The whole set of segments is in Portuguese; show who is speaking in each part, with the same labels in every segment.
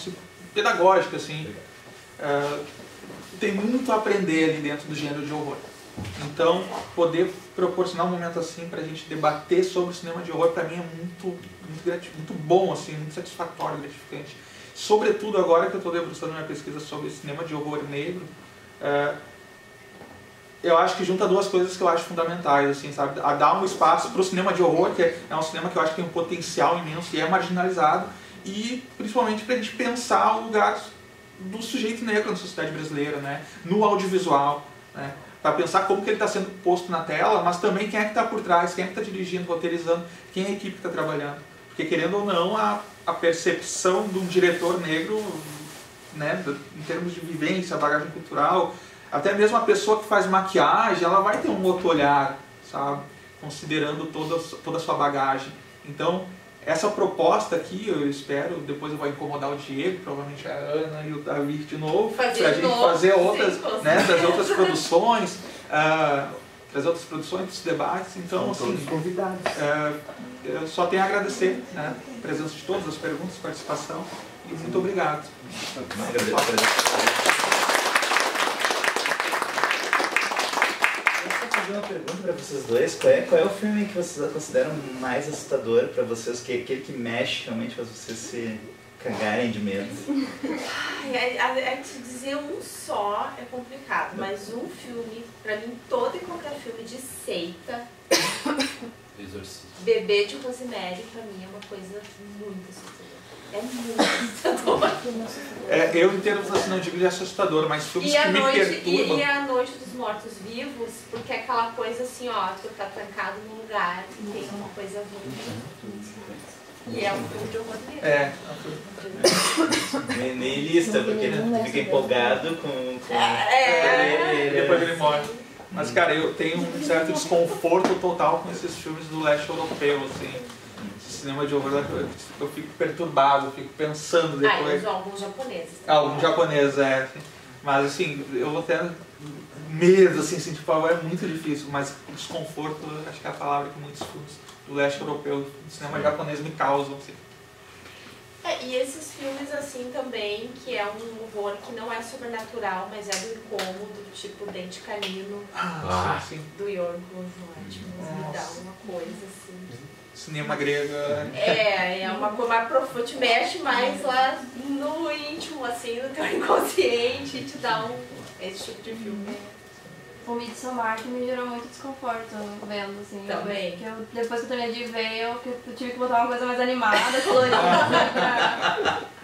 Speaker 1: penso pedagógica, assim. Tem muito a aprender ali dentro do gênero de horror. Então, poder proporcionar um momento assim para a gente debater sobre o cinema de horror, para mim é muito bom, assim, muito satisfatório, gratificante. Sobretudo agora que eu estou debruçando minha pesquisa sobre cinema de horror negro, eu acho que junta duas coisas que eu acho fundamentais, assim, sabe? A dar um espaço para o cinema de horror, que é um cinema que eu acho que tem um potencial imenso e é marginalizado, e principalmente para a gente pensar o lugar do sujeito negro na sociedade brasileira, né? No audiovisual, né? Para pensar como que ele está sendo posto na tela, mas também quem é que está por trás, quem é que está dirigindo, roteirizando, quem é a equipe que está trabalhando. Porque, querendo ou não, a percepção de um diretor negro, né, em termos de vivência, bagagem cultural, até mesmo a pessoa que faz maquiagem, ela vai ter um outro olhar, sabe? Considerando toda a sua bagagem. Então, essa proposta aqui, eu espero, depois eu vou incomodar o Diego, provavelmente a Ana e o David de novo, para a gente fazer outras, né, trazer outras produções, trazer outros debates. Então, assim, convidados. Eu só tenho a agradecer, né, a presença de todos, as perguntas, a participação, e muito obrigado.
Speaker 2: Uma pergunta para vocês dois, qual é o filme que vocês consideram mais assustador para vocês, que é aquele que mexe realmente, faz vocês se cagarem de medo?
Speaker 3: Te dizer um só é complicado, mas um filme, para mim, todo e qualquer filme de seita, Bebê de Rosemary, para mim é uma coisa muito assustadora. É muito assustador.
Speaker 1: Eu, em termos assim, não digo de assustador, mas filmes que me perturbam.
Speaker 3: E A Noite dos Mortos-Vivos, porque é aquela coisa assim, ó, tu tá trancado num lugar e tem uma coisa vindo. E é um filme de horror mesmo.
Speaker 2: Nem lista, porque tu fica empolgado com
Speaker 1: depois ele morre. Mas, cara, eu tenho um certo desconforto total com esses filmes do leste europeu, assim. Cinema de horror, eu fico perturbado, eu fico pensando depois.
Speaker 3: Alguns japoneses.
Speaker 1: Alguns japoneses, assim. Mas, assim, eu vou ter medo, assim, tipo, é muito difícil, mas o desconforto, acho que é a palavra que muitos filmes do leste europeu, do cinema japonês, me causam, assim.
Speaker 3: E esses filmes, assim, também, que é um horror que não é sobrenatural, mas é do incômodo, tipo Dente Canino, do Yorgos Lanthimos, me dá uma coisa, assim.
Speaker 1: Cinema grego.
Speaker 3: É uma coisa mais profunda, te mexe mais lá no íntimo, assim, no teu inconsciente, te dá esse tipo de filme.
Speaker 4: O Midsommar que me gerou muito desconforto vendo, assim.
Speaker 3: Também.
Speaker 4: Depois que eu terminei de ver, eu tive que botar uma coisa mais animada, colorida,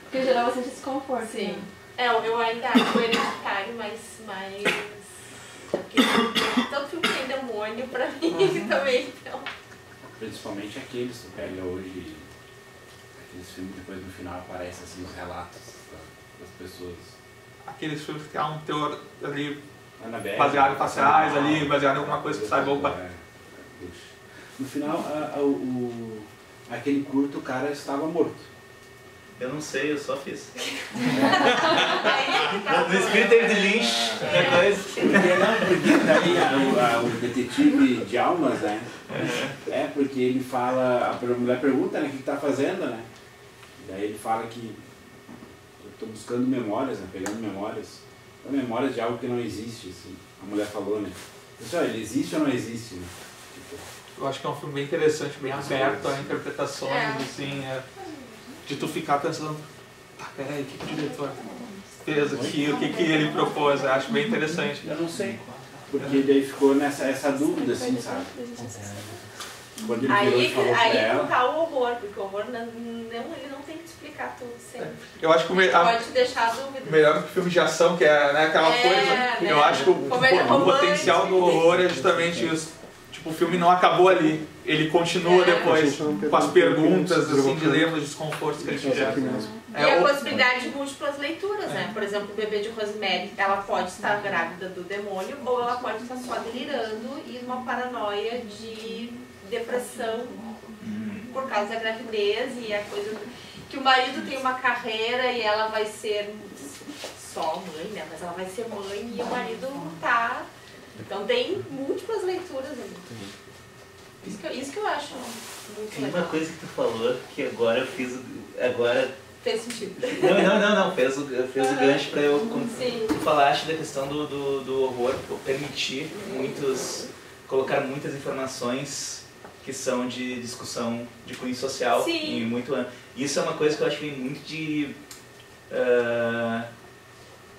Speaker 4: porque gerou bastante desconforto.
Speaker 3: Sim. Né? Eu ainda acho Hereditário, mas todo filme tem demônio pra mim também, então.
Speaker 5: Principalmente aqueles que pega hoje, aqueles filmes que depois no final aparecem assim os relatos das pessoas.
Speaker 1: Aqueles filmes que há um teor ali baseado em faciais, ali, baseado em alguma coisa que saiba.
Speaker 5: No final, aquele curto, o cara estava morto.
Speaker 2: Eu não sei, eu só fiz. No espírito de Lynch, coisa.
Speaker 5: Porque daí o detetive de almas, né? Porque ele fala, a mulher pergunta, né, o que tá fazendo, né? Daí ele fala que eu tô buscando memórias, né, pegando memórias memórias de algo que não existe, assim. A mulher falou, né? Pessoal, ele existe ou não existe, né? Tipo,
Speaker 1: eu acho que é um filme bem interessante, bem aberto a interpretações, assim, de tu ficar pensando, peraí, o que o diretor fez aqui, o que ele propôs, eu acho bem interessante.
Speaker 5: Eu não sei, porque daí ficou essa dúvida, assim, sabe? Quando ele virou e falou pra ela...
Speaker 3: Aí tá o horror, porque o horror ele não tem que explicar tudo sempre.
Speaker 1: Eu acho que
Speaker 3: pode deixar dúvidas.
Speaker 1: Melhor que o filme de ação, que é, né, aquela coisa... Eu acho que o potencial do horror é justamente isso. Tipo, o filme não acabou ali. Ele continua depois com as perguntas, assim, dilemas, desconfortos que ele tiver.
Speaker 3: E a possibilidade de múltiplas leituras, né? Por exemplo, o Bebê de Rosemary, ela pode estar grávida do demônio ou ela pode estar só delirando e numa paranoia de depressão por causa da gravidez e a coisa que o marido tem uma carreira e ela vai ser só mãe, né? Mas ela vai ser mãe e o marido tá... Então tem múltiplas leituras ali. Isso que eu acho muito legal.
Speaker 2: Tem uma coisa que tu falou que agora eu fiz... Agora
Speaker 3: Fez sentido.
Speaker 2: Não, fez o gancho pra eu...
Speaker 3: Sim.
Speaker 2: Tu falaste da questão do horror, permitir colocar muitas informações que são de discussão de cunho social.
Speaker 3: Sim.
Speaker 2: E muito, isso é uma coisa que eu acho que vem muito de...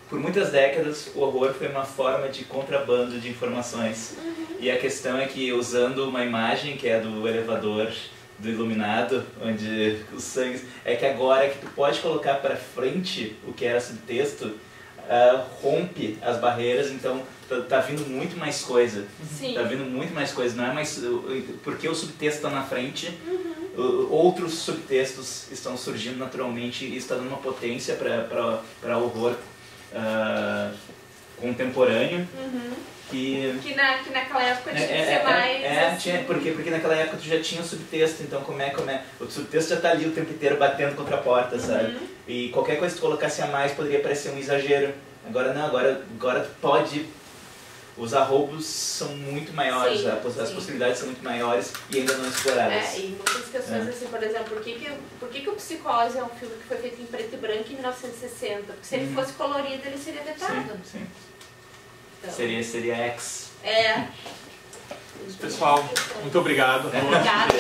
Speaker 2: por muitas décadas, o horror foi uma forma de contrabando de informações. E a questão é que, usando uma imagem que é do elevador do Iluminado, onde os sangues... É que agora que tu pode colocar para frente o que era subtexto, rompe as barreiras, então tá vindo muito mais coisa.
Speaker 3: Sim.
Speaker 2: Tá vindo muito mais coisa, não é mais... Porque o subtexto está na frente, outros subtextos estão surgindo naturalmente e está dando uma potência para horror contemporâneo.
Speaker 3: Que naquela época tinha que ser mais...
Speaker 2: Porque naquela época tu já tinha o subtexto, então como é? O subtexto já tá ali o tempo inteiro batendo contra a porta, sabe? E qualquer coisa que tu colocasse a mais poderia parecer um exagero. Agora não, agora tu pode... Os arroubos são muito maiores,
Speaker 3: Sim,
Speaker 2: as possibilidades são muito maiores e ainda não exploradas.
Speaker 3: E muitas questões assim, por exemplo, por que o Psicose é um filme que foi feito em preto e branco em 1960? Porque se ele fosse colorido, ele seria vetado.
Speaker 2: Sim.
Speaker 3: Então,
Speaker 2: Seria X.
Speaker 1: Pessoal, muito obrigado.
Speaker 3: Obrigada.